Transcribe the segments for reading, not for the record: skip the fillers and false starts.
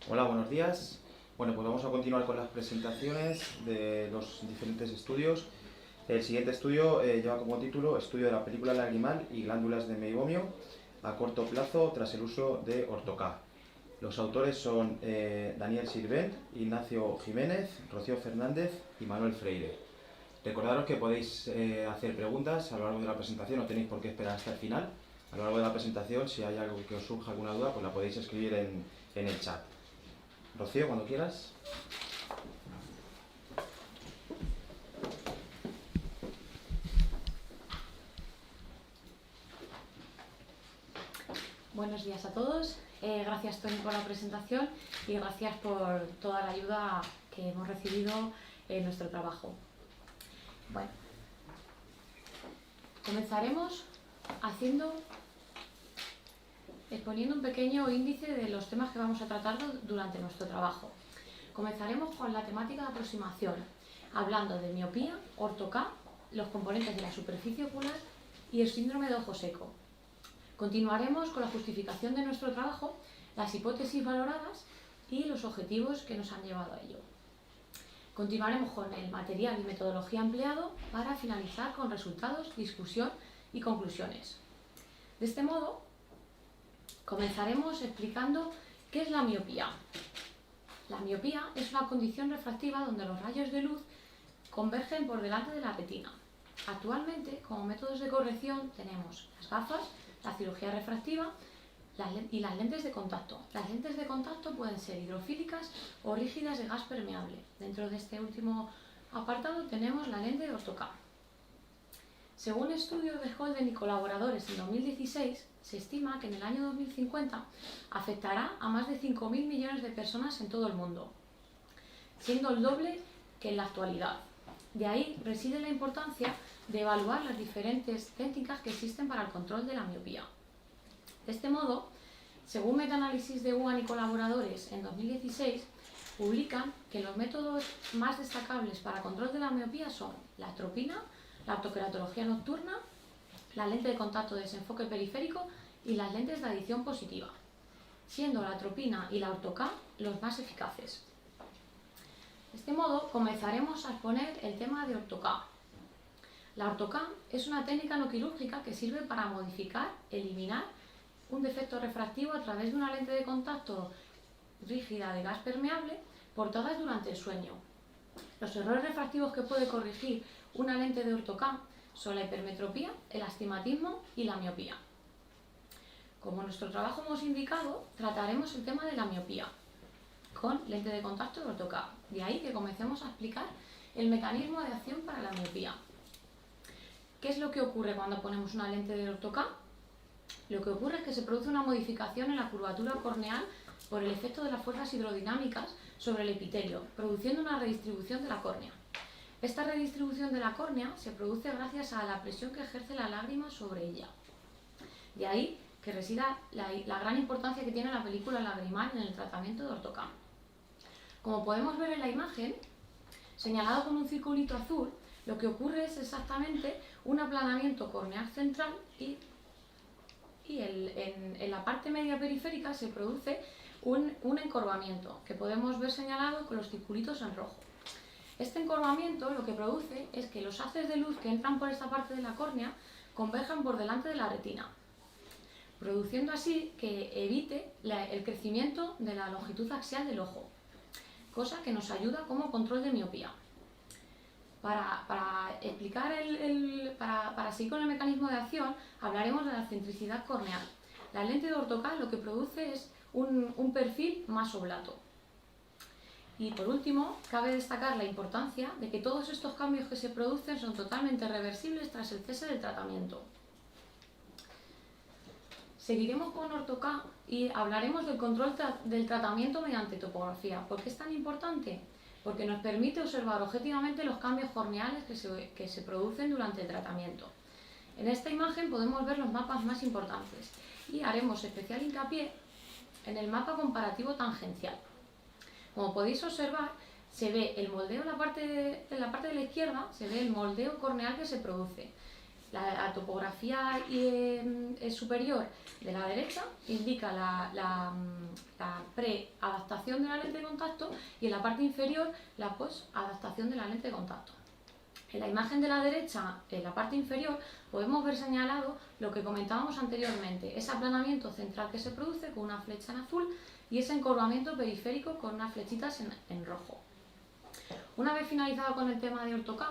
Hola, buenos días. Bueno, pues vamos a continuar con las presentaciones de los diferentes estudios. El siguiente estudio lleva como título Estudio de la película lagrimal y glándulas de meibomio a corto plazo tras el uso de Ortocá. Los autores son Daniel Sirvent, Ignacio Jiménez, Rocío Fernández y Manuel Freire. Recordaros que podéis hacer preguntas a lo largo de la presentación, no tenéis por qué esperar hasta el final. A lo largo de la presentación, si hay algo que os surja alguna duda, pues la podéis escribir en el chat. Rocío, cuando quieras. Buenos días a todos. Gracias, Tony, por la presentación y gracias por toda la ayuda que hemos recibido en nuestro trabajo. Bueno, comenzaremos exponiendo un pequeño índice de los temas que vamos a tratar durante nuestro trabajo. Comenzaremos con la temática de aproximación, hablando de miopía, Ortocá, los componentes de la superficie ocular y el síndrome de ojo seco. Continuaremos con la justificación de nuestro trabajo, las hipótesis valoradas y los objetivos que nos han llevado a ello. Continuaremos con el material y metodología empleado para finalizar con resultados, discusión y conclusiones. De este modo, comenzaremos explicando qué es la miopía. La miopía es una condición refractiva donde los rayos de luz convergen por delante de la retina. Actualmente, como métodos de corrección, tenemos las gafas, la cirugía refractiva y las lentes de contacto. Las lentes de contacto pueden ser hidrofílicas o rígidas de gas permeable. Dentro de este último apartado tenemos la lente de Ortocá. Según estudios de Holden y colaboradores en 2016, se estima que en el año 2050 afectará a más de 5.000 millones de personas en todo el mundo, siendo el doble que en la actualidad. De ahí reside la importancia de evaluar las diferentes técnicas que existen para el control de la miopía. De este modo, según metaanálisis de Huan y colaboradores en 2016, publican que los métodos más destacables para control de la miopía son la atropina, la optoqueratología nocturna, la lente de contacto de desenfoque periférico y las lentes de adición positiva, siendo la atropina y la Ortocá los más eficaces. De este modo, comenzaremos a exponer el tema de Ortocá. La Ortocá es una técnica no quirúrgica que sirve para modificar, eliminar un defecto refractivo a través de una lente de contacto rígida de gas permeable portadas durante el sueño. Los errores refractivos que puede corregir una lente de Ortocá son la hipermetropía, el astigmatismo y la miopía. Como en nuestro trabajo hemos indicado, trataremos el tema de la miopía con lente de contacto de Ortocá. De ahí que comencemos a explicar el mecanismo de acción para la miopía. ¿Qué es lo que ocurre cuando ponemos una lente de Ortocá? Lo que ocurre es que se produce una modificación en la curvatura corneal por el efecto de las fuerzas hidrodinámicas sobre el epitelio, produciendo una redistribución de la córnea. Esta redistribución de la córnea se produce gracias a la presión que ejerce la lágrima sobre ella. De ahí que resida la gran importancia que tiene la película lagrimal en el tratamiento de Ortocá. Como podemos ver en la imagen, señalado con un circulito azul, lo que ocurre es exactamente un aplanamiento corneal central y en la parte media periférica se produce un encorvamiento que podemos ver señalado con los circulitos en rojo. Este encorvamiento lo que produce es que los haces de luz que entran por esta parte de la córnea converjan por delante de la retina, produciendo así que evite el crecimiento de la longitud axial del ojo, cosa que nos ayuda como control de miopía. Para seguir con el mecanismo de acción, hablaremos de la centricidad corneal. La lente de Ortocá lo que produce es un perfil más oblato. Y por último, cabe destacar la importancia de que todos estos cambios que se producen son totalmente reversibles tras el cese del tratamiento. Seguiremos con Ortocá y hablaremos del control del tratamiento mediante topografía. ¿Por qué es tan importante? Porque nos permite observar objetivamente los cambios corneales que se producen durante el tratamiento. En esta imagen podemos ver los mapas más importantes y haremos especial hincapié en el mapa comparativo tangencial. Como podéis observar, se ve el moldeo en la parte de la izquierda, se ve el moldeo corneal que se produce. La topografía superior de la derecha indica la pre-adaptación de la lente de contacto y en la parte inferior la post-adaptación de la lente de contacto. En la imagen de la derecha, en la parte inferior, podemos ver señalado lo que comentábamos anteriormente, ese aplanamiento central que se produce con una flecha en azul y ese encorvamiento periférico con unas flechitas en rojo. Una vez finalizado con el tema de Orto-K,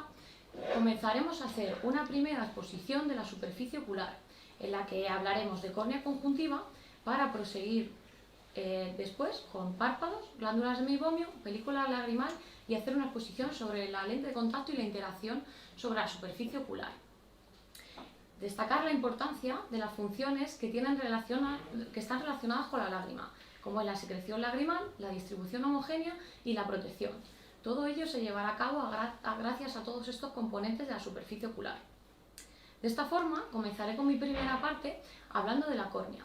comenzaremos a hacer una primera exposición de la superficie ocular, en la que hablaremos de córnea conjuntiva para proseguir después con párpados, glándulas de meibomio, película lagrimal y hacer una exposición sobre la lente de contacto y la interacción sobre la superficie ocular. Destacar la importancia de las funciones que están relacionadas con la lágrima, como es la secreción lagrimal, la distribución homogénea y la protección. Todo ello se llevará a cabo gracias a todos estos componentes de la superficie ocular. De esta forma, comenzaré con mi primera parte hablando de la córnea.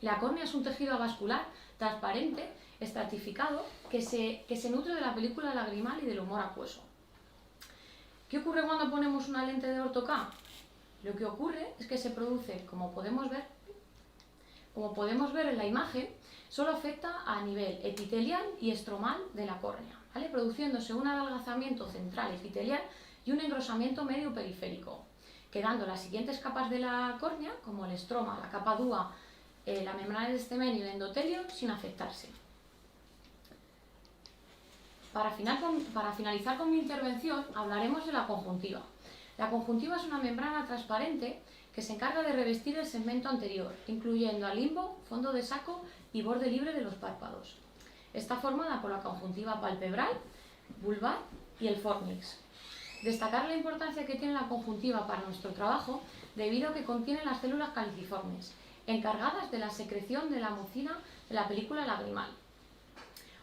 La córnea es un tejido avascular transparente, estratificado, que se nutre de la película lagrimal y del humor acuoso. ¿Qué ocurre cuando ponemos una lente de Orto-K? Lo que ocurre es que se produce, como podemos ver en la imagen, solo afecta a nivel epitelial y estromal de la córnea, ¿vale? Produciéndose un adelgazamiento central epitelial y un engrosamiento medio periférico, quedando las siguientes capas de la córnea, como el estroma, la capa dúa, la membrana del estemenio y el endotelio, sin afectarse. Para finalizar con mi intervención, hablaremos de la conjuntiva. La conjuntiva es una membrana transparente que se encarga de revestir el segmento anterior, incluyendo al limbo, fondo de saco y borde libre de los párpados. Está formada por la conjuntiva palpebral, vulvar y el fornix. Destacar la importancia que tiene la conjuntiva para nuestro trabajo debido a que contiene las células caliciformes, encargadas de la secreción de la mucina de la película lagrimal.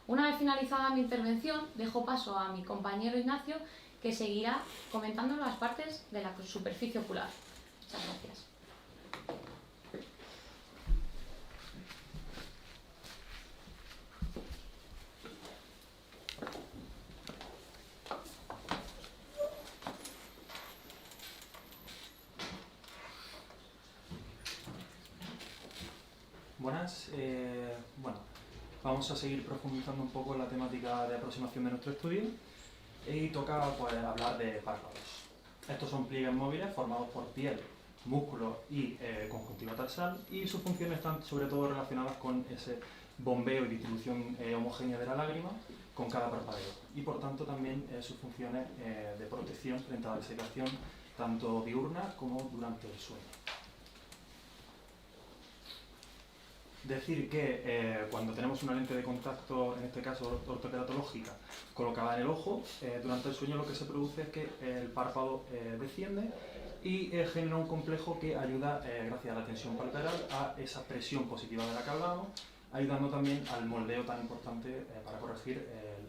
Una vez finalizada mi intervención, dejo paso a mi compañero Ignacio, que seguirá comentando las partes de la superficie ocular. Muchas gracias. Buenas, bueno, vamos a seguir profundizando un poco en la temática de aproximación de nuestro estudio y toca pues, hablar de párpados. Estos son pliegues móviles formados por piel, músculo y conjuntiva tarsal y sus funciones están sobre todo relacionadas con ese bombeo y distribución homogénea de la lágrima con cada parpadeo y por tanto también sus funciones de protección frente a la desecación tanto diurna como durante el sueño. Decir que cuando tenemos una lente de contacto, en este caso ortoqueratológica, colocada en el ojo, durante el sueño lo que se produce es que el párpado desciende y genera un complejo que ayuda, gracias a la tensión palpebral, a esa presión positiva de la que hablábamos, ayudando también al moldeo tan importante para corregir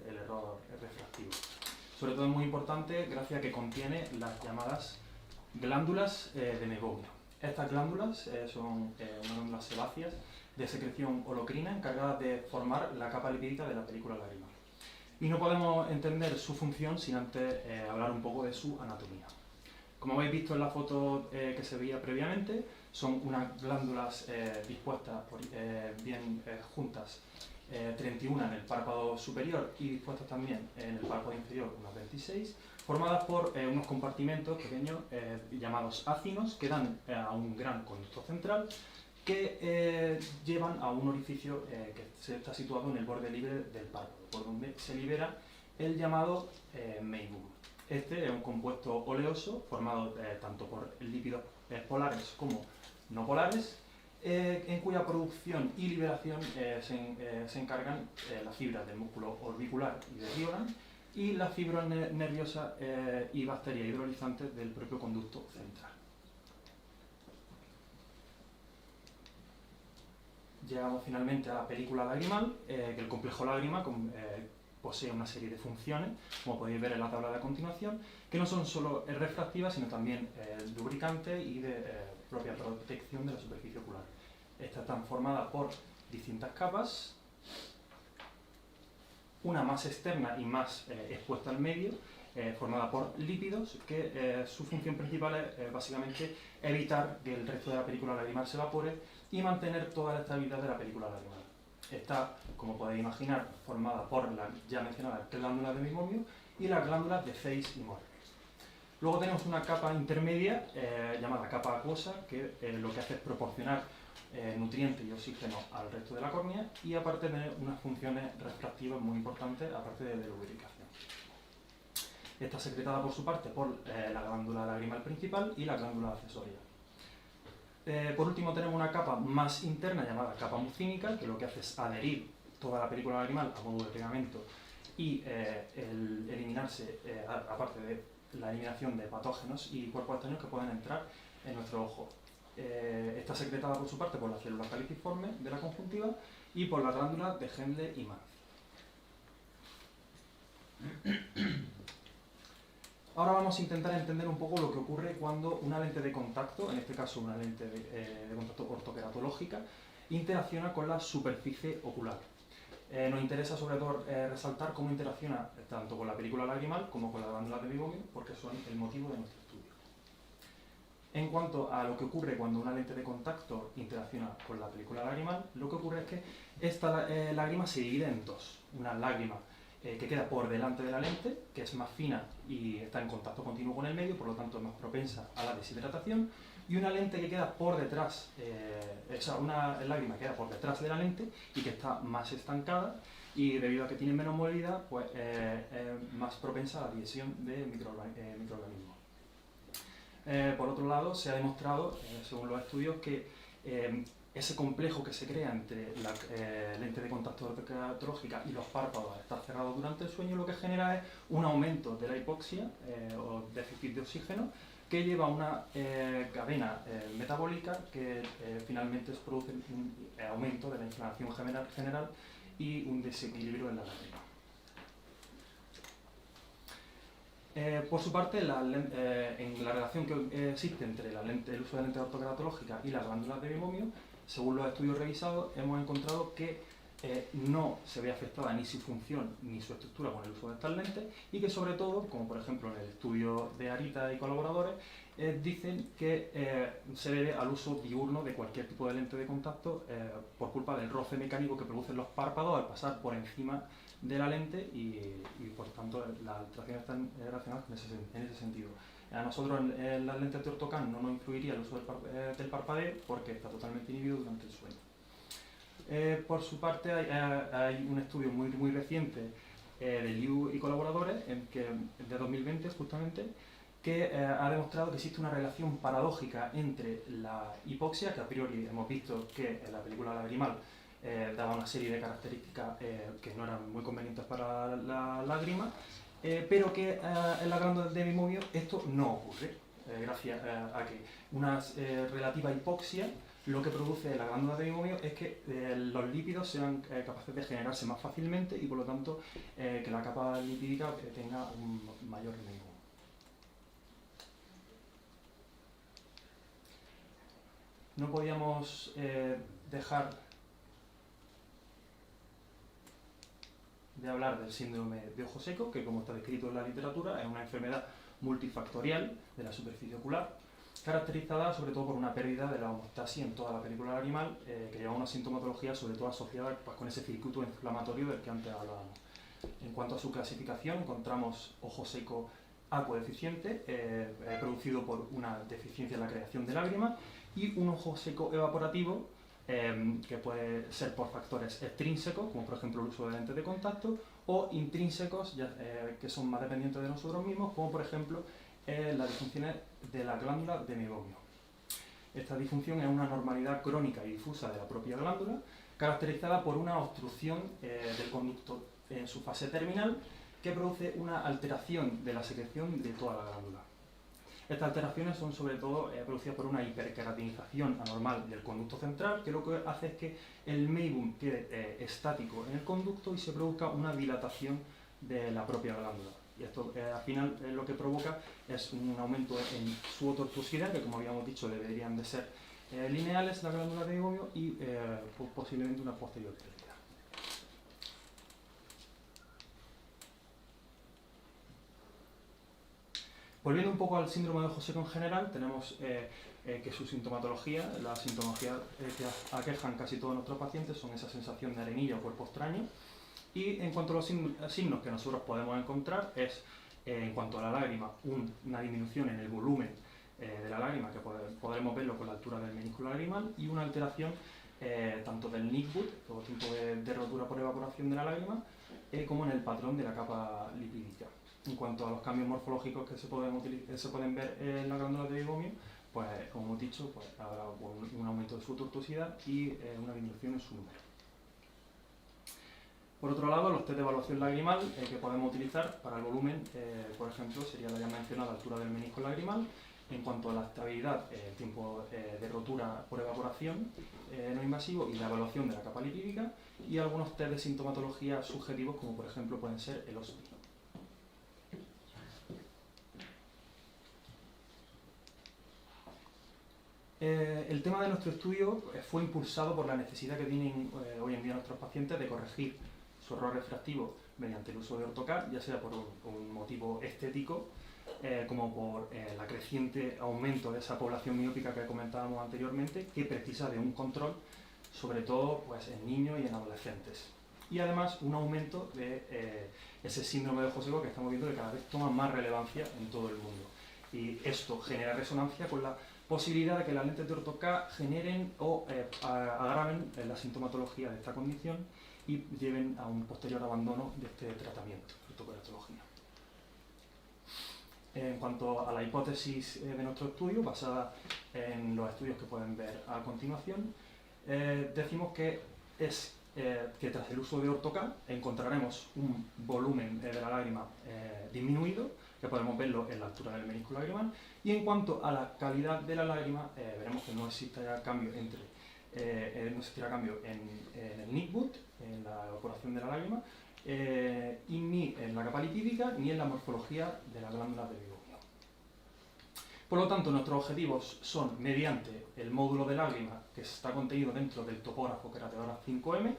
el error refractivo. Sobre todo es muy importante gracias a que contiene las llamadas glándulas de meibomio. Estas glándulas son unas glándulas sebáceas de secreción holocrina encargadas de formar la capa lipídica de la película lagrimal. Y no podemos entender su función sin antes hablar un poco de su anatomía. Como habéis visto en la foto que se veía previamente, son unas glándulas dispuestas bien juntas, 31 en el párpado superior y dispuestas también en el párpado inferior, unas 26, formadas por unos compartimentos pequeños llamados ácinos que dan a un gran conducto central que llevan a un orificio que está situado en el borde libre del párpado, por donde se libera el llamado meibum. Este es un compuesto oleoso formado tanto por lípidos polares como no polares, en cuya producción y liberación se encargan las fibras del músculo orbicular y del ríoram y las fibras nerviosas y bacterias hidrolizantes del propio conducto central. Llegamos finalmente a la película lagrimal, que el complejo lágrima posee una serie de funciones, como podéis ver en la tabla de a continuación, que no son solo refractivas, sino también lubricantes y de propia protección de la superficie ocular. Estas están formadas por distintas capas, una más externa y más expuesta al medio, formada por lípidos, que su función principal es básicamente evitar que el resto de la película lagrimal se evapore y mantener toda la estabilidad de la película lagrimal. Está, como podéis imaginar, formada por las ya mencionadas glándulas de meibomio y las glándulas de Zeiss y Mohr. Luego tenemos una capa intermedia llamada capa acuosa, que lo que hace es proporcionar nutrientes y oxígeno al resto de la córnea y aparte tener unas funciones refractivas muy importantes, aparte de lubricación. Está secretada por su parte por la glándula lagrimal principal y la glándula accesoria. Por último tenemos una capa más interna llamada capa mucínica, que lo que hace es adherir toda la película lagrimal a modo de pegamento y eliminarse, aparte de la eliminación de patógenos y cuerpos extraños que pueden entrar en nuestro ojo. Está secretada por su parte por las células caliciformes de la conjuntiva y por las glándulas de Hendle y Mann. Ahora vamos a intentar entender un poco lo que ocurre cuando una lente de contacto, en este caso una lente de contacto ortoqueratológica, interacciona con la superficie ocular. Nos interesa sobre todo resaltar cómo interacciona tanto con la película lagrimal como con las glándulas de meibomio, porque son el motivo de nuestro estudio. En cuanto a lo que ocurre cuando una lente de contacto interacciona con la película lagrimal, lo que ocurre es que esta lágrima se divide en dos. Una lágrima que queda por delante de la lente, que es más fina y está en contacto continuo con el medio, por lo tanto es más propensa a la deshidratación, y una lente que queda por detrás, una lágrima que queda por detrás de la lente y que está más estancada, y debido a que tiene menos movilidad, pues es más propensa a la digestión de microorganismos. Por otro lado, se ha demostrado, según los estudios, que ese complejo que se crea entre la lente de contacto ortoqueratológica y los párpados al estar cerrados durante el sueño, lo que genera es un aumento de la hipoxia o déficit de oxígeno, que lleva a una cadena metabólica que finalmente produce un aumento de la inflamación general y un desequilibrio en la lágrima. Por su parte, en la relación que existe entre el uso de lentes ortoqueratológicas y las glándulas de meibomio, según los estudios revisados, hemos encontrado que no se ve afectada ni su función ni su estructura con el uso de estas lentes y que sobre todo, como por ejemplo en el estudio de Arita y colaboradores, dicen que se debe al uso diurno de cualquier tipo de lente de contacto por culpa del roce mecánico que producen los párpados al pasar por encima de la lente y por tanto las alteraciones están relacionadas en ese sentido. A nosotros en las lentes de ortocan no nos influiría el uso del parpadeo porque está totalmente inhibido durante el sueño. Por su parte hay un estudio muy reciente de Liu y colaboradores de 2020 justamente, que ha demostrado que existe una relación paradójica entre la hipoxia, que a priori hemos visto que en la película lagrimal daba una serie de características que no eran muy convenientes para la lágrima, pero que en la glándula de meibomio esto no ocurre, gracias a que una relativa hipoxia lo que produce la glándula de meibomio es que los lípidos sean capaces de generarse más fácilmente y por lo tanto que la capa lipídica tenga un mayor meibomio. No podíamos dejar de hablar del síndrome de ojo seco, que como está descrito en la literatura es una enfermedad multifactorial de la superficie ocular, caracterizada sobre todo por una pérdida de la homeostasis en toda la película lagrimal, que lleva una sintomatología sobre todo asociada pues, con ese circuito inflamatorio del que antes hablábamos. En cuanto a su clasificación, encontramos ojo seco acuodeficiente, producido por una deficiencia en la creación de lágrimas, y un ojo seco evaporativo, que puede ser por factores extrínsecos, como por ejemplo el uso de lentes de contacto, o intrínsecos, que son más dependientes de nosotros mismos, como por ejemplo las disfunciones de la glándula de meibomio. Esta disfunción es una anormalidad crónica y difusa de la propia glándula, caracterizada por una obstrucción del conducto en su fase terminal, que produce una alteración de la secreción de toda la glándula. Estas alteraciones son sobre todo producidas por una hiperqueratinización anormal del conducto central, que lo que hace es que el meibum quede estático en el conducto y se produzca una dilatación de la propia glándula. Y esto al final lo que provoca es un aumento en su ototortuosidad, que como habíamos dicho deberían de ser lineales la glándula de meibomio y posiblemente una posterior pérdida. Volviendo un poco al síndrome de ojo seco en general, tenemos que su sintomatología, la sintomatología que aquejan casi todos nuestros pacientes son esa sensación de arenilla o cuerpo extraño. Y en cuanto a los signos que nosotros podemos encontrar es, en cuanto a la lágrima, una disminución en el volumen de la lágrima, que podremos verlo con la altura del menisco lagrimal, y una alteración tanto del Nicwood, todo tipo de rotura por evaporación de la lágrima, como en el patrón de la capa lipídica. En cuanto a los cambios morfológicos que se pueden ver en la glándula de Meibomian, pues como hemos dicho, pues, habrá un aumento de su tortuosidad y una disminución en su número. Por otro lado, los test de evaluación lagrimal que podemos utilizar para el volumen, por ejemplo, sería la ya mencionada altura del menisco lagrimal. En cuanto a la estabilidad, el tiempo de rotura por evaporación no invasivo y la evaluación de la capa lipídica, y algunos test de sintomatología subjetivos, como por ejemplo pueden ser el OSPI. El tema de nuestro estudio fue impulsado por la necesidad que tienen hoy en día nuestros pacientes de corregir su error refractivo mediante el uso de ortocar, ya sea por un motivo estético, como por el creciente aumento de esa población miópica que comentábamos anteriormente, que precisa de un control, sobre todo pues, en niños y en adolescentes. Y además un aumento de ese síndrome de ojo seco que estamos viendo que cada vez toma más relevancia en todo el mundo. Y esto genera resonancia con la posibilidad de que las lentes de ortocar generen o agraven la sintomatología de esta condición y lleven a un posterior abandono de este tratamiento de ortokeratología. En cuanto a la hipótesis de nuestro estudio, basada en los estudios que pueden ver a continuación, decimos que que tras el uso de ortocar encontraremos un volumen de la lágrima disminuido, que podemos verlo en la altura del menisco lagrimal, y en cuanto a la calidad de la lágrima, veremos que no existirá cambio en el Nicwood, en la evaporación de la lágrima, y ni en la capa lipídica ni en la morfología de la glándula de Meibomian. Por lo tanto, nuestros objetivos son, mediante el módulo de lágrima que está contenido dentro del topógrafo Keratoracea 5M,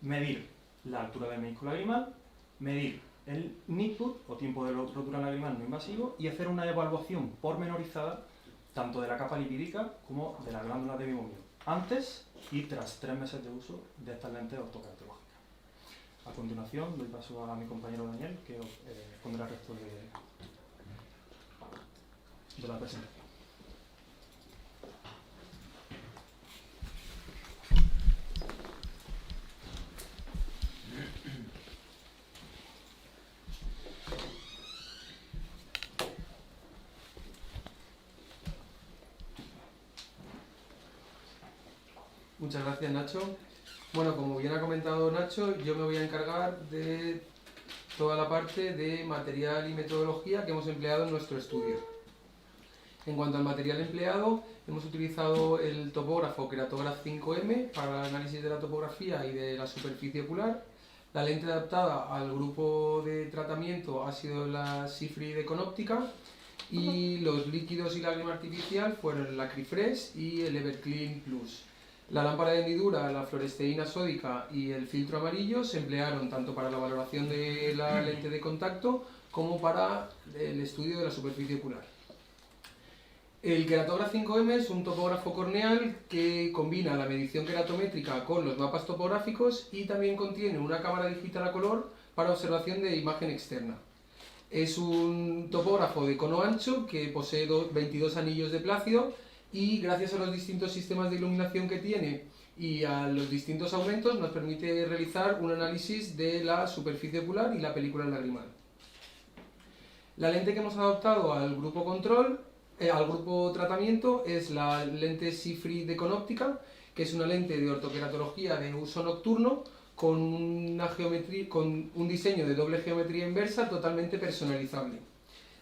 medir la altura del menisco lagrimal, medir el Nicwood o tiempo de rotura lagrimal no invasivo, y hacer una evaluación pormenorizada tanto de la capa lipídica como de la glándula de Meibomian, antes y tras 3 meses de uso de estas lentes ortokeratológicas. A continuación, doy paso a mi compañero Daniel, que pondrá el resto de la presentación. Muchas gracias, Nacho. Bueno, como bien ha comentado Nacho, yo me voy a encargar de toda la parte de material y metodología que hemos empleado en nuestro estudio. En cuanto al material empleado, hemos utilizado el topógrafo Keratoracea 5M para el análisis de la topografía y de la superficie ocular. La lente adaptada al grupo de tratamiento ha sido la Seafree Econóptica, y los líquidos y lágrima artificial fueron la Crifresh y el Everclean Plus. La lámpara de hendidura, la fluoresteína sódica y el filtro amarillo se emplearon tanto para la valoración de la lente de contacto como para el estudio de la superficie ocular. El Keratoracea 5M es un topógrafo corneal que combina la medición keratométrica con los mapas topográficos y también contiene una cámara digital a color para observación de imagen externa. Es un topógrafo de cono ancho que posee 22 anillos de plácido, y gracias a los distintos sistemas de iluminación que tiene y a los distintos aumentos nos permite realizar un análisis de la superficie ocular y la película lagrimal. La lente que hemos adoptado al grupo control, al grupo tratamiento, es la lente Seafree Econóptica, que es una lente de ortokeratología de uso nocturno con un diseño de doble geometría inversa totalmente personalizable.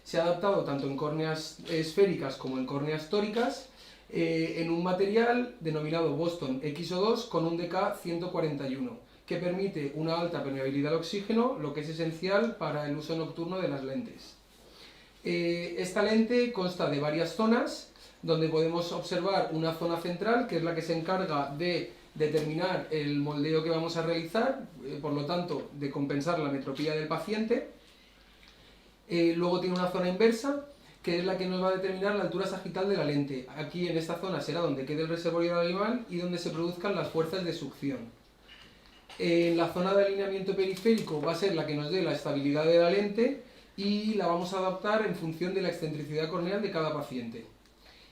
Se ha adaptado tanto en córneas esféricas como en córneas tóricas, en un material denominado Boston XO2 con un DK 141, que permite una alta permeabilidad al oxígeno, lo que es esencial para el uso nocturno de las lentes. Esta lente consta de varias zonas, donde podemos observar una zona central, que es la que se encarga de determinar el moldeo que vamos a realizar, por lo tanto, de compensar la metropía del paciente. Luego tiene una zona inversa, que es la que nos va a determinar la altura sagital de la lente. Aquí en esta zona será donde quede el reservorio lagrimal y donde se produzcan las fuerzas de succión. En la zona de alineamiento periférico va a ser la que nos dé la estabilidad de la lente y la vamos a adaptar en función de la excentricidad corneal de cada paciente.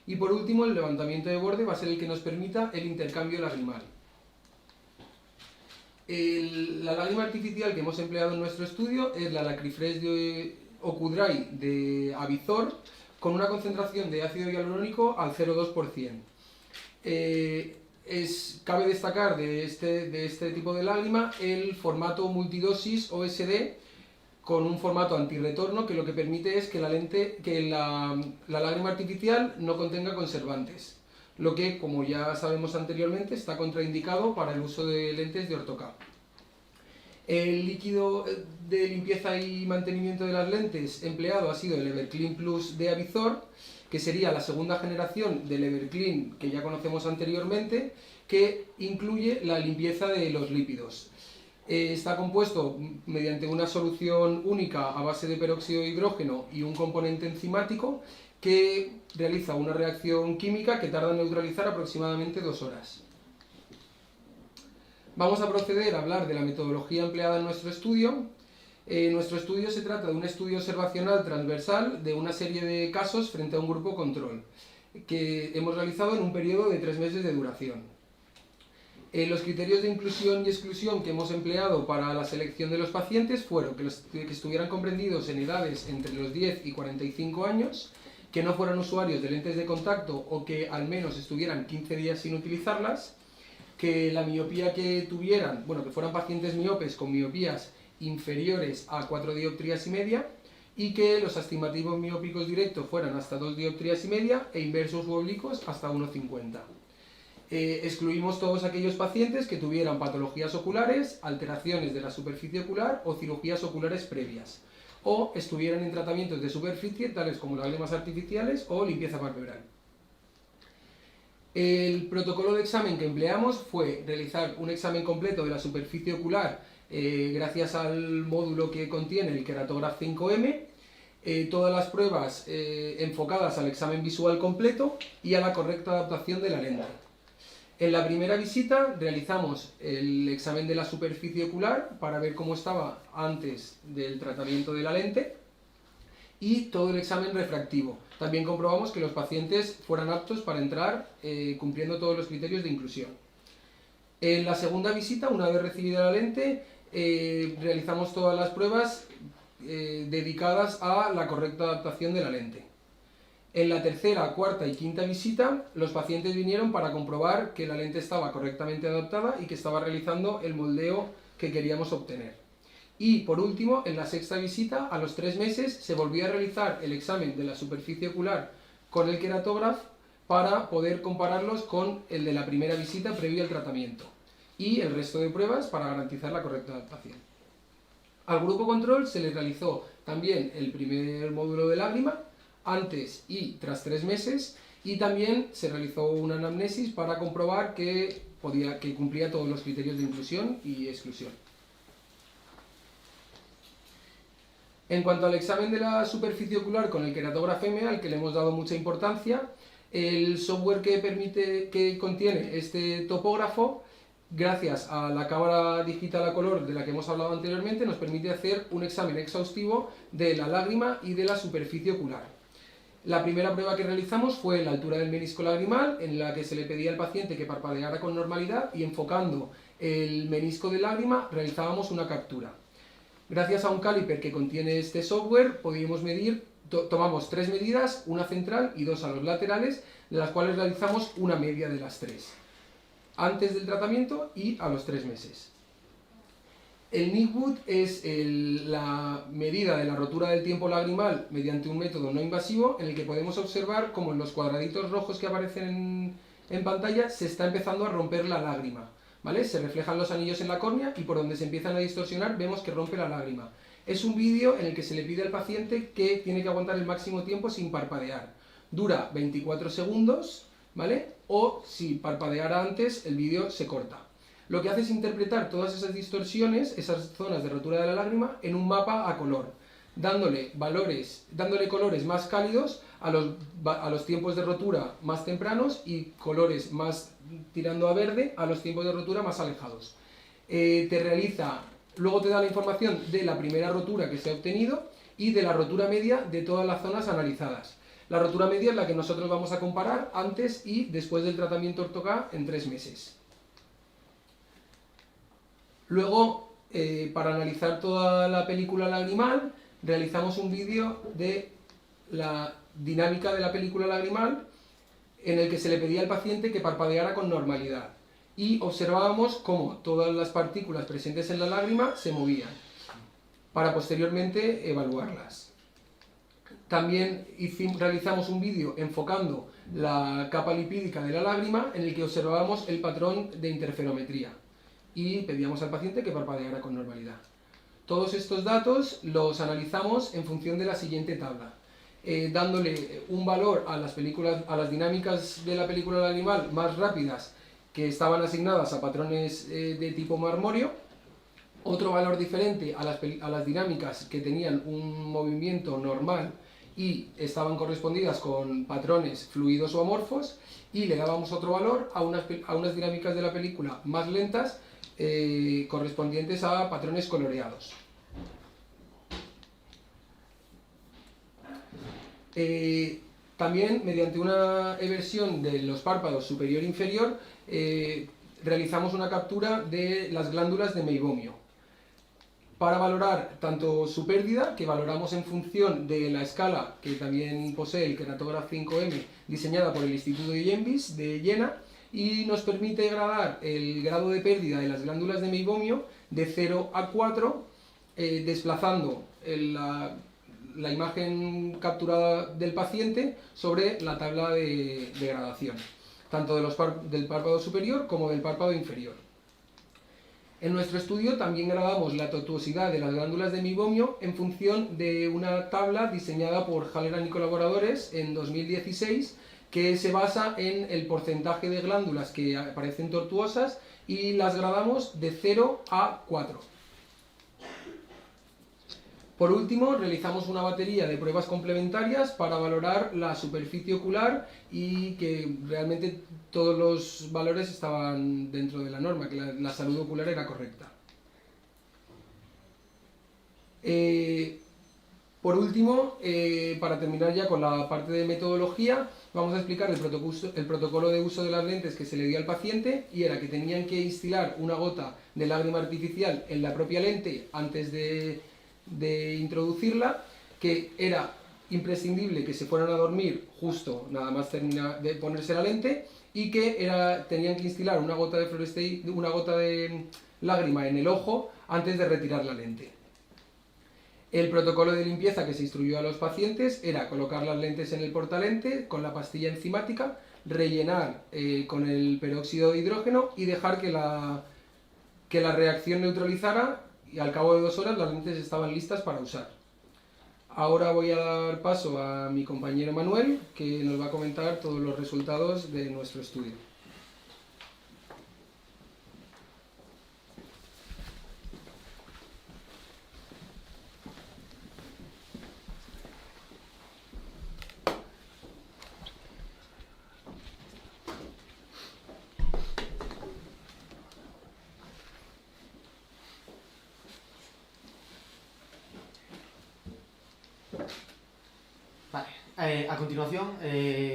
Y por último, el levantamiento de borde va a ser el que nos permita el intercambio lagrimal. La lágrima artificial que hemos empleado en nuestro estudio es la Lacrifresh de Ocudray de Avizor con una concentración de ácido hialurónico al 0,2%. Cabe destacar de este tipo de lágrima el formato multidosis OSD con un formato antirretorno que lo que permite es que la lágrima artificial no contenga conservantes, lo que, como ya sabemos anteriormente, está contraindicado para el uso de lentes de orto-K. El líquido de limpieza y mantenimiento de las lentes empleado ha sido el Everclean Plus de Avizor, que sería la segunda generación del Everclean que ya conocemos anteriormente, que incluye la limpieza de los lípidos. Está compuesto mediante una solución única a base de peróxido de hidrógeno y un componente enzimático que realiza una reacción química que tarda en neutralizar aproximadamente 2 horas. Vamos a proceder a hablar de la metodología empleada en nuestro estudio. Nuestro estudio se trata de un estudio observacional transversal de una serie de casos frente a un grupo control que hemos realizado en un periodo de 3 meses de duración. Los criterios de inclusión y exclusión que hemos empleado para la selección de los pacientes fueron que estuvieran comprendidos en edades entre los 10 y 45 años, que no fueran usuarios de lentes de contacto o que al menos estuvieran 15 días sin utilizarlas, que la miopía que tuvieran, que fueran pacientes miopes con miopías inferiores a 4 dioptrías y media y que los astigmatismos miópicos directos fueran hasta 2 dioptrías y media e inversos u oblicuos hasta 1,50. Excluimos todos aquellos pacientes que tuvieran patologías oculares, alteraciones de la superficie ocular o cirugías oculares previas, o estuvieran en tratamientos de superficie tales como lágrimas artificiales o limpieza palpebral. El protocolo de examen que empleamos fue realizar un examen completo de la superficie ocular gracias al módulo que contiene el Keratograph 5M, todas las pruebas enfocadas al examen visual completo y a la correcta adaptación de la lente. En la primera visita realizamos el examen de la superficie ocular para ver cómo estaba antes del tratamiento de la lente y todo el examen refractivo. También comprobamos que los pacientes fueran aptos para entrar cumpliendo todos los criterios de inclusión. En la segunda visita, una vez recibida la lente, realizamos todas las pruebas dedicadas a la correcta adaptación de la lente. En la tercera, cuarta y quinta visita, los pacientes vinieron para comprobar que la lente estaba correctamente adaptada y que estaba realizando el moldeo que queríamos obtener. Y por último, en la sexta visita, a los 3 meses, se volvió a realizar el examen de la superficie ocular con el Keratograph para poder compararlos con el de la primera visita previo al tratamiento y el resto de pruebas para garantizar la correcta adaptación. Al grupo control se le realizó también el primer módulo de lágrima antes y tras 3 meses y también se realizó una anamnesis para comprobar que cumplía todos los criterios de inclusión y exclusión. En cuanto al examen de la superficie ocular con el Keratograph M, al que le hemos dado mucha importancia, el software que contiene este topógrafo, gracias a la cámara digital a color de la que hemos hablado anteriormente, nos permite hacer un examen exhaustivo de la lágrima y de la superficie ocular. La primera prueba que realizamos fue la altura del menisco lagrimal, en la que se le pedía al paciente que parpadeara con normalidad y enfocando el menisco de lágrima realizábamos una captura. Gracias a un caliper que contiene este software podíamos medir, tomamos 3 medidas, una central y 2 a los laterales, de las cuales realizamos una media de las 3, antes del tratamiento y a los 3 meses. El Nicwood es la medida de la rotura del tiempo lagrimal mediante un método no invasivo en el que podemos observar cómo en los cuadraditos rojos que aparecen en pantalla se está empezando a romper la lágrima, ¿vale? Se reflejan los anillos en la córnea y por donde se empiezan a distorsionar vemos que rompe la lágrima. Es un vídeo en el que se le pide al paciente que tiene que aguantar el máximo tiempo sin parpadear. Dura 24 segundos, ¿vale? O si parpadeara antes, el vídeo se corta. Lo que hace es interpretar todas esas distorsiones, esas zonas de rotura de la lágrima, en un mapa a color. dándole colores más cálidos a los tiempos de rotura más tempranos y colores más tirando a verde a los tiempos de rotura más alejados. Luego te da la información de la primera rotura que se ha obtenido y de la rotura media de todas las zonas analizadas. La rotura media es la que nosotros vamos a comparar antes y después del tratamiento Orto-K en 3 meses. Luego, para analizar toda la película lagrimal, realizamos un vídeo de la dinámica de la película lagrimal en el que se le pedía al paciente que parpadeara con normalidad y observábamos cómo todas las partículas presentes en la lágrima se movían para posteriormente evaluarlas. También realizamos un vídeo enfocando la capa lipídica de la lágrima en el que observábamos el patrón de interferometría y pedíamos al paciente que parpadeara con normalidad. Todos estos datos los analizamos en función de la siguiente tabla, dándole un valor a las dinámicas de la película lagrimal más rápidas que estaban asignadas a patrones de tipo marmóreo, otro valor diferente a las dinámicas que tenían un movimiento normal y estaban correspondidas con patrones fluidos o amorfos, y le dábamos otro valor a unas dinámicas de la película más lentas correspondientes a patrones coloreados. También, mediante una eversión de los párpados superior e inferior, realizamos una captura de las glándulas de meibomio para valorar tanto su pérdida, que valoramos en función de la escala que también posee el Keratograph 5M, diseñada por el Instituto de Jembis de Jena, y nos permite gradar el grado de pérdida de las glándulas de meibomio de 0 a 4, desplazando la imagen capturada del paciente sobre la tabla de gradación, tanto del párpado superior como del párpado inferior. En nuestro estudio también grabamos la tortuosidad de las glándulas de meibomio en función de una tabla diseñada por Halleran y colaboradores en 2016, que se basa en el porcentaje de glándulas que aparecen tortuosas y las gradamos de 0 a 4. Por último, realizamos una batería de pruebas complementarias para valorar la superficie ocular y que realmente todos los valores estaban dentro de la norma, que la salud ocular era correcta. Por último, para terminar ya con la parte de metodología, vamos a explicar el protocolo de uso de las lentes que se le dio al paciente, y era que tenían que instilar una gota de lágrima artificial en la propia lente antes de introducirla, que era imprescindible que se fueran a dormir justo nada más terminar de ponerse la lente, y que tenían que instilar una gota de lágrima en el ojo antes de retirar la lente. El protocolo de limpieza que se instruyó a los pacientes era colocar las lentes en el portalente con la pastilla enzimática, rellenar con el peróxido de hidrógeno y dejar que la reacción neutralizara, y al cabo de 2 horas las lentes estaban listas para usar. Ahora voy a dar paso a mi compañero Manuel, que nos va a comentar todos los resultados de nuestro estudio. A continuación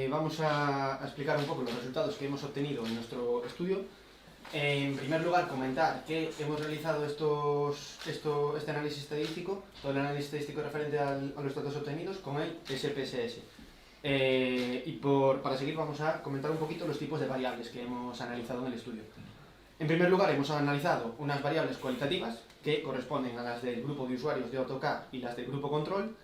vamos a explicar un poco los resultados que hemos obtenido en nuestro estudio. En primer lugar, comentar que hemos realizado este análisis estadístico, todo el análisis estadístico referente a los datos obtenidos con el SPSS. Para seguir vamos a comentar un poquito los tipos de variables que hemos analizado en el estudio. En primer lugar, hemos analizado unas variables cualitativas que corresponden a las del grupo de usuarios de Orto-K y las del grupo control,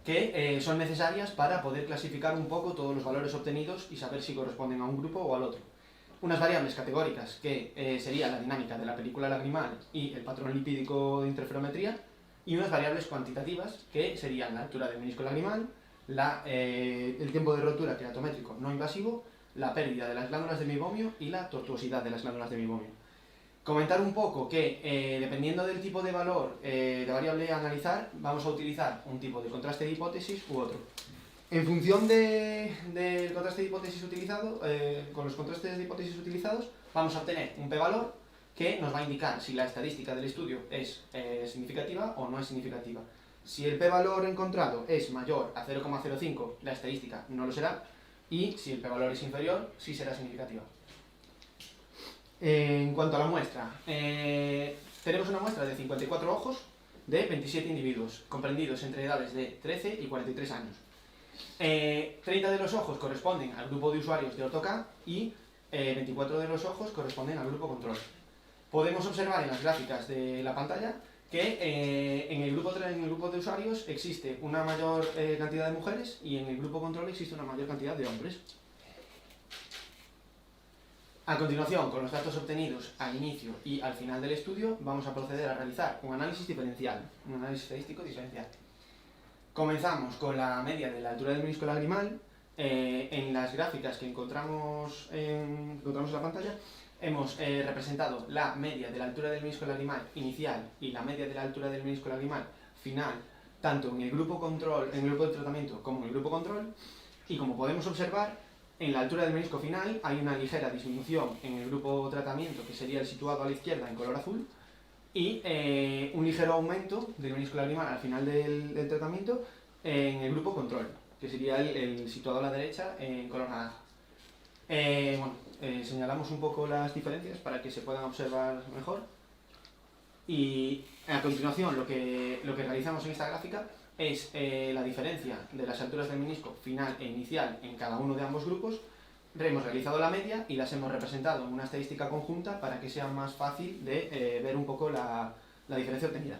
que son necesarias para poder clasificar un poco todos los valores obtenidos y saber si corresponden a un grupo o al otro. Unas variables categóricas, que sería la dinámica de la película lagrimal y el patrón lipídico de interferometría, y unas variables cuantitativas, que serían la altura del menisco lagrimal, el tiempo de rotura queratométrico no invasivo, la pérdida de las glándulas de meibomio y la tortuosidad de las glándulas de meibomio. Comentar un poco que dependiendo del tipo de valor de variable a analizar, vamos a utilizar un tipo de contraste de hipótesis u otro. En función del contraste de hipótesis utilizado, con los contrastes de hipótesis utilizados, vamos a obtener un p-valor que nos va a indicar si la estadística del estudio es significativa o no es significativa. Si el p-valor encontrado es mayor a 0,05, la estadística no lo será, y si el p-valor es inferior, sí será significativa. En cuanto a la muestra, tenemos una muestra de 54 ojos de 27 individuos, comprendidos entre edades de 13 y 43 años. 30 de los ojos corresponden al grupo de usuarios de AutoCAD y 24 de los ojos corresponden al grupo control. Podemos observar en las gráficas de la pantalla que en el grupo de usuarios existe una mayor cantidad de mujeres y en el grupo control existe una mayor cantidad de hombres. A continuación, con los datos obtenidos al inicio y al final del estudio, vamos a proceder a realizar un análisis diferencial, un análisis estadístico diferencial. Comenzamos con la media de la altura del menisco lagrimal. En las gráficas que encontramos en la pantalla, hemos representado la media de la altura del menisco lagrimal inicial y la media de la altura del menisco lagrimal final, tanto en el grupo control, en el grupo de tratamiento como en el grupo control, y como podemos observar, en la altura del menisco final hay una ligera disminución en el grupo tratamiento, que sería el situado a la izquierda en color azul, y un ligero aumento del menisco lagrimal al final del tratamiento en el grupo control, que sería el situado a la derecha en color naranja. Señalamos un poco las diferencias para que se puedan observar mejor. Y a continuación lo que realizamos en esta gráfica es la diferencia de las alturas del menisco final e inicial en cada uno de ambos grupos. Hemos realizado la media y las hemos representado en una estadística conjunta para que sea más fácil de ver un poco la diferencia obtenida.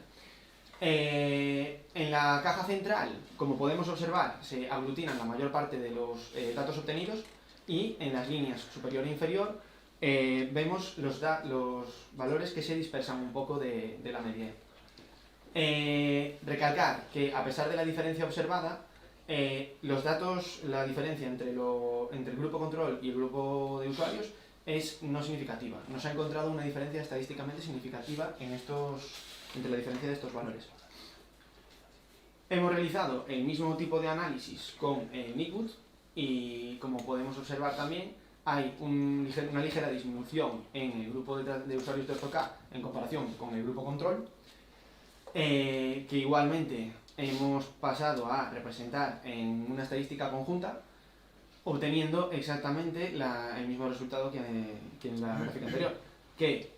En la caja central, como podemos observar, se aglutinan la mayor parte de los datos obtenidos, y en las líneas superior e inferior vemos los valores que se dispersan un poco de la media. Recalcar que a pesar de la diferencia observada, los datos, la diferencia entre el grupo control y el grupo de usuarios es no significativa. No se ha encontrado una diferencia estadísticamente significativa entre la diferencia de estos valores. Hemos realizado el mismo tipo de análisis con Nickwood y, como podemos observar también, hay una ligera disminución en el grupo de usuarios de AutoCAD en comparación con el grupo control, que igualmente hemos pasado a representar en una estadística conjunta, obteniendo exactamente el mismo resultado que en la gráfica anterior, que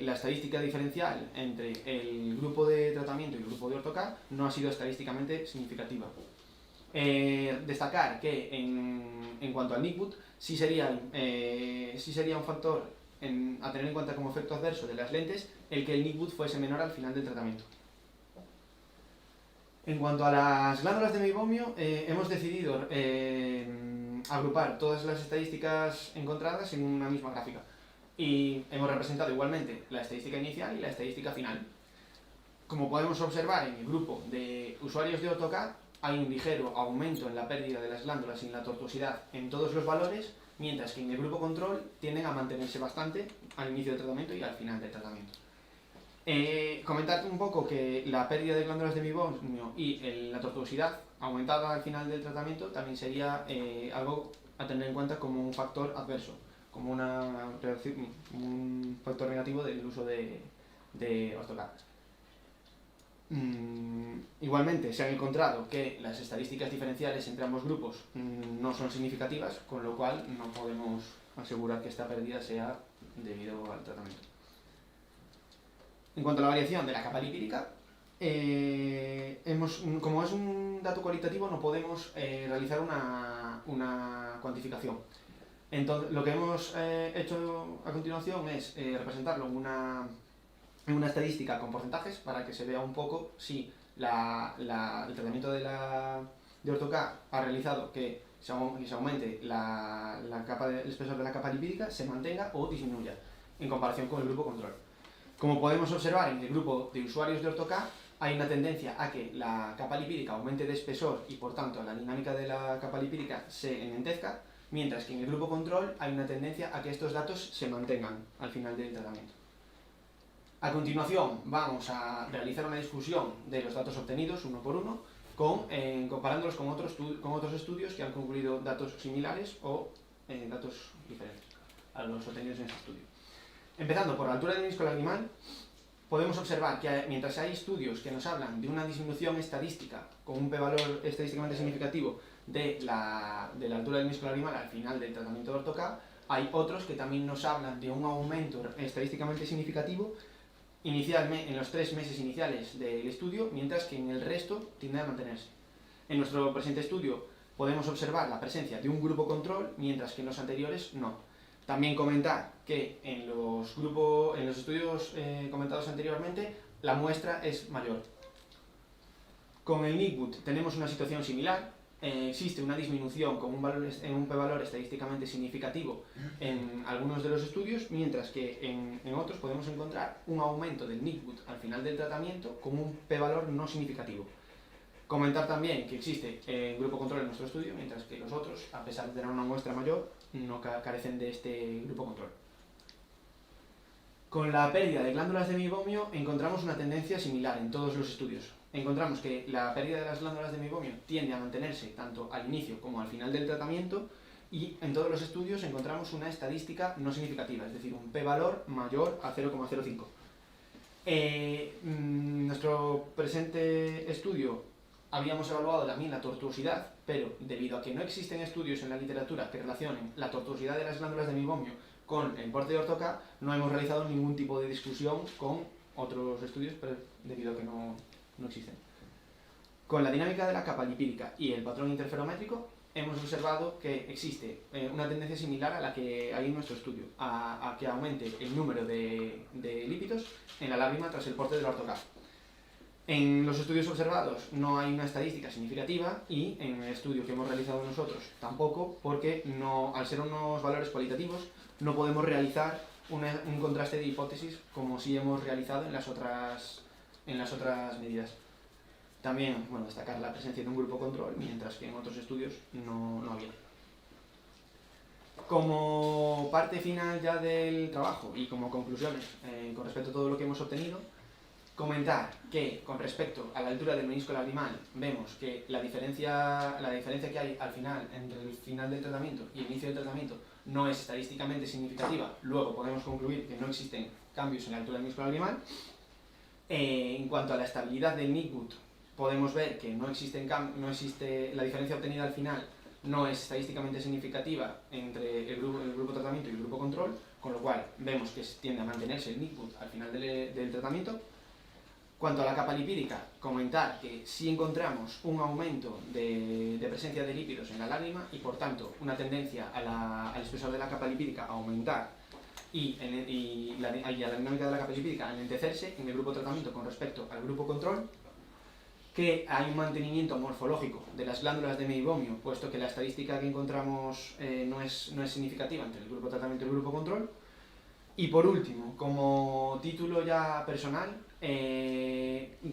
la estadística diferencial entre el grupo de tratamiento y el grupo de AutoCAD no ha sido estadísticamente significativa. Destacar que en cuanto al Nickwood, sí sería un factor a tener en cuenta como efecto adverso de las lentes el que el Nickwood fuese menor al final del tratamiento. En cuanto a las glándulas de meibomio, hemos decidido agrupar todas las estadísticas encontradas en una misma gráfica y hemos representado igualmente la estadística inicial y la estadística final. Como podemos observar, en el grupo de usuarios de AutoCAD hay un ligero aumento en la pérdida de las glándulas y en la tortuosidad en todos los valores, mientras que en el grupo control tienden a mantenerse bastante al inicio del tratamiento y al final del tratamiento. Comentarte un poco que la pérdida de glándulas de meibomio y la tortuosidad aumentada al final del tratamiento también sería algo a tener en cuenta como un factor adverso, como un factor negativo del uso de AutoCAD. Igualmente se han encontrado que las estadísticas diferenciales entre ambos grupos no son significativas, con lo cual no podemos asegurar que esta pérdida sea debido al tratamiento. En cuanto a la variación de la capa lipídica, como es un dato cualitativo, no podemos realizar una cuantificación. Entonces, lo que hemos hecho a continuación es representarlo en una estadística con porcentajes para que se vea un poco si el tratamiento de AutoCAD ha realizado que se aumente el espesor de la capa lipídica, se mantenga o disminuya en comparación con el grupo control. Como podemos observar, en el grupo de usuarios de AutoCAD hay una tendencia a que la capa lipídica aumente de espesor y por tanto la dinámica de la capa lipídica se enlentezca, mientras que en el grupo control hay una tendencia a que estos datos se mantengan al final del tratamiento. A continuación vamos a realizar una discusión de los datos obtenidos uno por uno, comparándolos con otros estudios que han concluido datos similares o datos diferentes a los obtenidos en este estudio. Empezando por la altura del menisco lagrimal, podemos observar que mientras hay estudios que nos hablan de una disminución estadística con un p-valor estadísticamente significativo de la altura del menisco lagrimal al final del tratamiento de Orto-K, hay otros que también nos hablan de un aumento estadísticamente significativo inicialmente en los 3 meses iniciales del estudio, mientras que en el resto tiende a mantenerse. En nuestro presente estudio podemos observar la presencia de un grupo control, mientras que en los anteriores no. También comentar que en los estudios comentados anteriormente la muestra es mayor. Con el NICBUT tenemos una situación similar. Existe una disminución con un p-valor estadísticamente significativo en algunos de los estudios, mientras que en otros podemos encontrar un aumento del NICBUT al final del tratamiento con un p-valor no significativo. Comentar también que existe grupo control en nuestro estudio, mientras que los otros, a pesar de tener una muestra mayor, no carecen de este grupo control. Con la pérdida de glándulas de meibomio encontramos una tendencia similar en todos los estudios. Encontramos que la pérdida de las glándulas de meibomio tiende a mantenerse tanto al inicio como al final del tratamiento, y en todos los estudios encontramos una estadística no significativa, es decir, un p-valor mayor a 0,05. Nuestro presente estudio habíamos evaluado también la tortuosidad, pero debido a que no existen estudios en la literatura que relacionen la tortuosidad de las glándulas de meibomio con el porte de Orto-K, no hemos realizado ningún tipo de discusión con otros estudios, pero debido a que no existen. Con la dinámica de la capa lipídica y el patrón interferométrico hemos observado que existe una tendencia similar a la que hay en nuestro estudio, a que aumente el número de lípidos en la lágrima tras el porte del Orto-K. En los estudios observados no hay una estadística significativa, y en el estudio que hemos realizado nosotros tampoco, porque al ser unos valores cualitativos no podemos realizar un contraste de hipótesis como sí hemos realizado en las otras medidas. También, destacar la presencia de un grupo control, mientras que en otros estudios no había. Como parte final ya del trabajo y como conclusiones con respecto a todo lo que hemos obtenido, comentar que con respecto a la altura del menisco lagrimal vemos que la diferencia que hay al final entre el final del tratamiento y el inicio del tratamiento no es estadísticamente significativa. Luego podemos concluir que no existen cambios en la altura del menisco lagrimal. En cuanto a la estabilidad del NICBUT, podemos ver que no existe la diferencia obtenida al final no es estadísticamente significativa entre el grupo tratamiento y el grupo control, con lo cual vemos que tiende a mantenerse el NICBUT al final del tratamiento. Cuanto a la capa lipídica, comentar que sí encontramos un aumento de presencia de lípidos en la lágrima y por tanto una tendencia al espesor de la capa lipídica a aumentar y a la dinámica de la capa lipídica a enlentecerse en el grupo tratamiento con respecto al grupo control, que hay un mantenimiento morfológico de las glándulas de meibomio, puesto que la estadística que encontramos no es significativa entre el grupo tratamiento y el grupo control. Y por último, como título ya personal,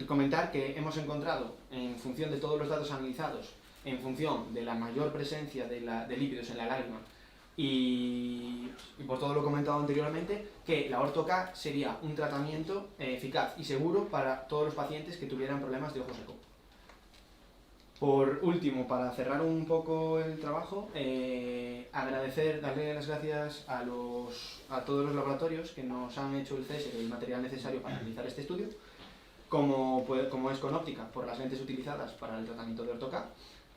comentar que hemos encontrado, en función de todos los datos analizados, en función de la mayor presencia de lípidos en la lágrima y por todo lo comentado anteriormente, que la Orto-K sería un tratamiento eficaz y seguro para todos los pacientes que tuvieran problemas de ojo seco. Por último, para cerrar un poco el trabajo, darle las gracias a todos los laboratorios que nos han hecho el cese del material necesario para realizar este estudio, como es Conóptica, por las lentes utilizadas para el tratamiento de Orto-K,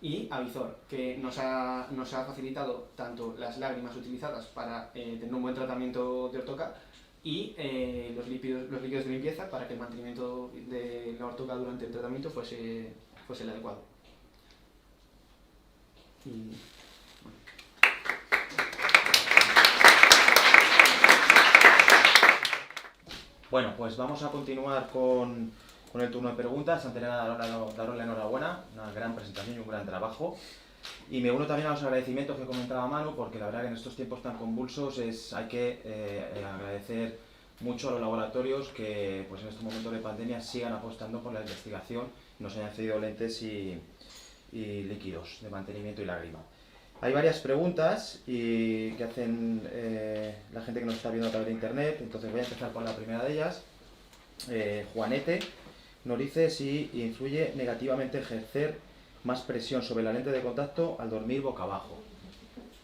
y a Vizor, que nos ha facilitado tanto las lágrimas utilizadas para tener un buen tratamiento de Orto-K y los líquidos de limpieza para que el mantenimiento de la Orto-K durante el tratamiento fuese el adecuado. Bueno, pues vamos a continuar con el turno de preguntas. Antes de nada, daros la enhorabuena, una gran presentación y un gran trabajo. Y me uno también a los agradecimientos que comentaba Manu, porque la verdad que en estos tiempos tan convulsos hay que agradecer mucho a los laboratorios que pues en estos momentos de pandemia sigan apostando por la investigación y nos hayan cedido lentes y líquidos de mantenimiento y lágrima. Hay varias preguntas que hacen la gente que nos está viendo a través de internet, entonces voy a empezar con la primera de ellas. Juanete nos dice si influye negativamente ejercer más presión sobre la lente de contacto al dormir boca abajo.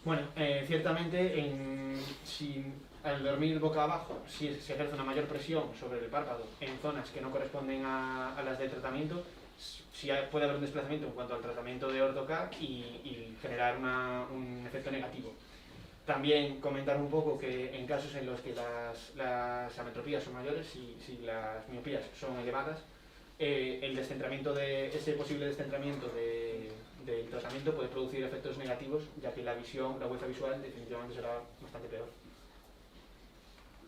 Bueno, ciertamente al dormir boca abajo, si se ejerce una mayor presión sobre el párpado en zonas que no corresponden a las de tratamiento, sí puede haber un desplazamiento en cuanto al tratamiento de Ortho-K y generar un efecto negativo. También comentar un poco que en casos en los que las ametropías son mayores, si las miopías son elevadas, ese posible descentramiento del tratamiento puede producir efectos negativos, ya que la agudeza visual definitivamente será bastante peor.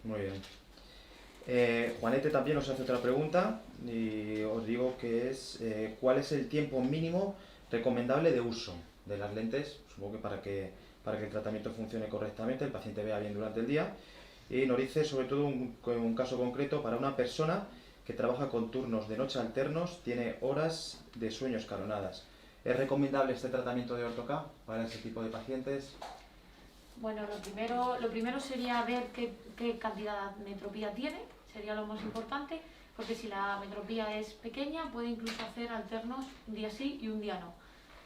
Muy bien. Juanete también nos hace otra pregunta y os digo que es ¿cuál es el tiempo mínimo recomendable de uso de las lentes? Supongo que para que el tratamiento funcione correctamente, el paciente vea bien durante el día. Y nos dice sobre todo un caso concreto para una persona que trabaja con turnos de noche alternos, tiene horas de sueño escalonadas. ¿Es recomendable este tratamiento de Ortho-K para ese tipo de pacientes? Bueno, lo primero sería ver qué cantidad de metropía tiene, sería lo más importante, porque si la metropía es pequeña puede incluso hacer alternos un día sí y un día no.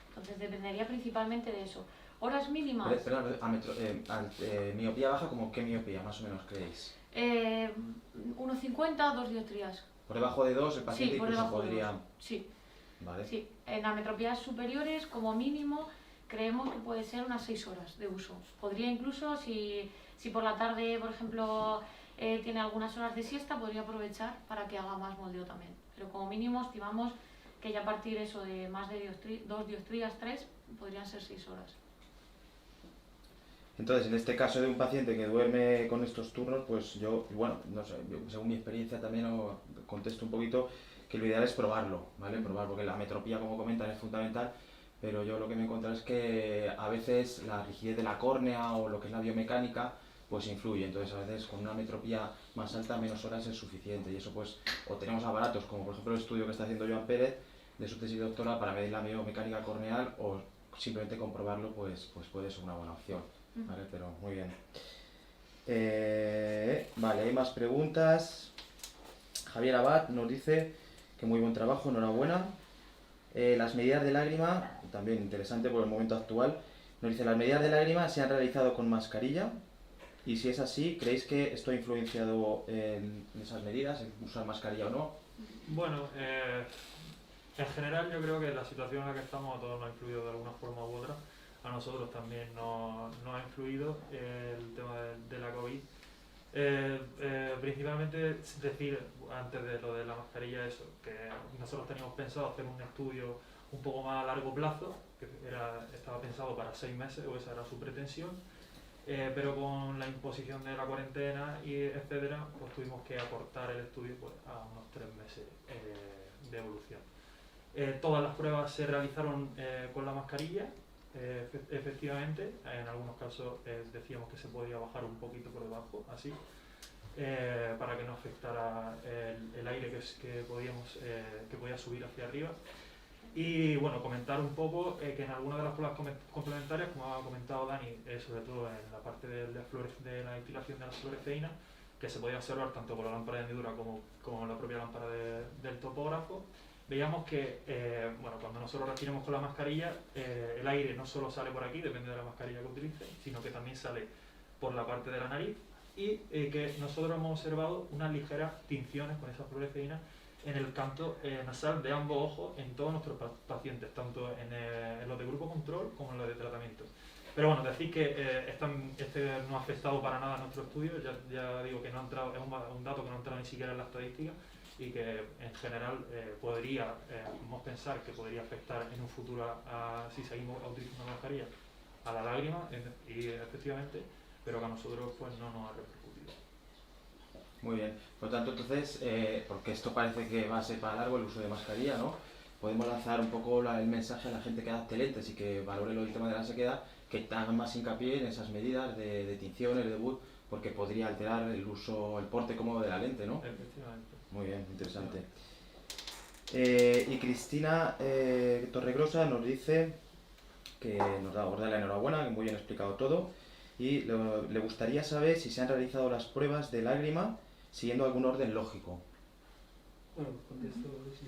Entonces dependería principalmente de eso. Horas mínimas. Miopía baja, ¿como qué miopía más o menos creéis? 1,50, 2 dioptrías. Por debajo de 2 el paciente Sí, por incluso debajo de podría... 2. Sí. Vale. Sí. En ametropías superiores, como mínimo, creemos que puede ser unas 6 horas de uso. Podría incluso, si por la tarde, por ejemplo, tiene algunas horas de siesta, podría aprovechar para que haga más moldeo también. Pero como mínimo estimamos que ya a partir eso de más de 2 dioptrías, 3, podrían ser 6 horas. Entonces, en este caso de un paciente que duerme con estos turnos, pues yo, bueno, no sé, según mi experiencia también os contesto un poquito que lo ideal es probarlo, ¿vale? Probar, porque la metropía, como comentan, es fundamental, pero yo lo que me he encontrado es que a veces la rigidez de la córnea o lo que es la biomecánica, pues influye. Entonces, a veces con una metropía más alta, menos horas es suficiente. Y eso, pues, o tenemos aparatos, como por ejemplo el estudio que está haciendo Joan Pérez, de su tesis doctoral, para medir la biomecánica corneal, o simplemente comprobarlo, pues puede ser una buena opción. Vale, pero muy bien. Vale, hay más preguntas. Javier Abad nos dice que muy buen trabajo, enhorabuena. Las medidas de lágrima, también interesante por el momento actual, nos dice: las medidas de lágrima se han realizado con mascarilla, y si es así, ¿creéis que esto ha influenciado en esas medidas, en usar mascarilla o no? Bueno, en general yo creo que la situación en la que estamos a todos nos ha influido de alguna forma u otra. A nosotros también nos ha influido el tema de la COVID. Principalmente decir, antes de lo de la mascarilla, eso, que nosotros teníamos pensado hacer un estudio un poco más a largo plazo, que estaba pensado para 6 meses, o esa era su pretensión, pero con la imposición de la cuarentena y etcétera, pues tuvimos que acortar el estudio pues, a unos 3 meses de evolución. Todas las pruebas se realizaron con la mascarilla. Efectivamente, en algunos casos decíamos que se podía bajar un poquito por debajo, así, para que no afectara el aire que podía subir hacia arriba. Y bueno, comentar un poco que en algunas de las pruebas complementarias, como ha comentado Dani, sobre todo en la parte de la destilación de la fluoresceína, que se podía observar tanto con la lámpara de hendidura como la propia lámpara del topógrafo, veíamos que bueno, cuando nosotros respiramos con la mascarilla, el aire no solo sale por aquí, depende de la mascarilla que utilice, sino que también sale por la parte de la nariz, y que nosotros hemos observado unas ligeras tinciones con esa fluoresceína en el canto nasal de ambos ojos en todos nuestros pacientes, tanto en los de grupo control como en los de tratamiento. Pero bueno, decir que este no ha afectado para nada a nuestro estudio, ya digo que no ha entrado, es un dato que no ha entrado ni siquiera en la estadística, y que en general podemos pensar que podría afectar en un futuro si seguimos utilizando mascarilla a la lágrima, y efectivamente, pero que a nosotros pues no nos ha repercutido. Muy bien, por lo tanto, entonces, porque esto parece que va a ser para largo el uso de mascarilla, ¿no? Podemos lanzar un poco el mensaje a la gente que adapte lentes y que valore el tema de la sequedad, que hagan más hincapié en esas medidas de tinción, el debut, porque podría alterar el porte cómodo de la lente, ¿no? Efectivamente. Muy bien, interesante. Y Cristina Torregrosa nos dice que nos da la enhorabuena, que muy bien explicado todo, y le gustaría saber si se han realizado las pruebas de lágrima siguiendo algún orden lógico. Bueno, contesto, sí.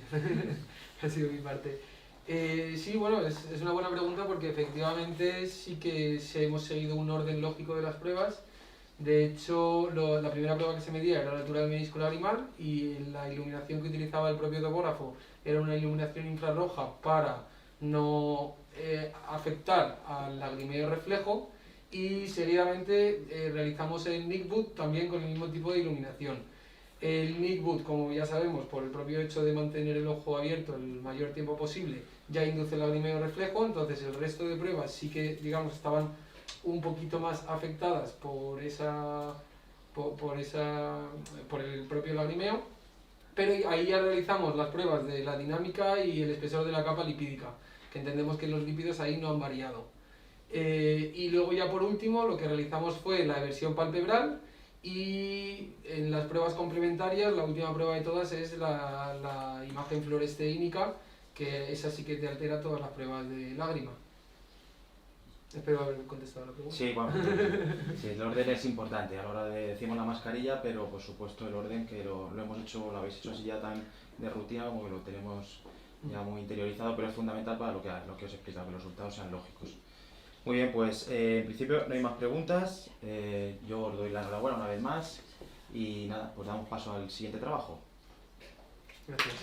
Ha sido mi parte. Sí, bueno, es una buena pregunta porque efectivamente sí que hemos seguido un orden lógico de las pruebas. De hecho, la primera prueba que se medía era la altura del menisco lagrimal y la iluminación que utilizaba el propio topógrafo era una iluminación infrarroja para no afectar al lagrimeo reflejo, y seguidamente realizamos el Nicboot también con el mismo tipo de iluminación. El Nicboot, como ya sabemos, por el propio hecho de mantener el ojo abierto el mayor tiempo posible, ya induce el lagrimeo reflejo, entonces el resto de pruebas sí que, digamos, estaban un poquito más afectadas por el propio lagrimeo, pero ahí ya realizamos las pruebas de la dinámica y el espesor de la capa lipídica, que entendemos que los lípidos ahí no han variado. Y luego ya por último lo que realizamos fue la eversión palpebral, y en las pruebas complementarias la última prueba de todas es la imagen fluoresceínica, que esa sí que te altera todas las pruebas de lágrima. Espero haber contestado la pregunta. Sí, bueno, sí, el orden es importante a la hora de decimos la mascarilla, pero por supuesto el orden que lo hemos hecho, lo habéis hecho así ya tan de rutina como que lo tenemos ya muy interiorizado, pero es fundamental para lo que os he explicado, que los resultados sean lógicos. Muy bien, pues en principio no hay más preguntas, yo os doy la enhorabuena una vez más y nada, pues damos paso al siguiente trabajo. Gracias.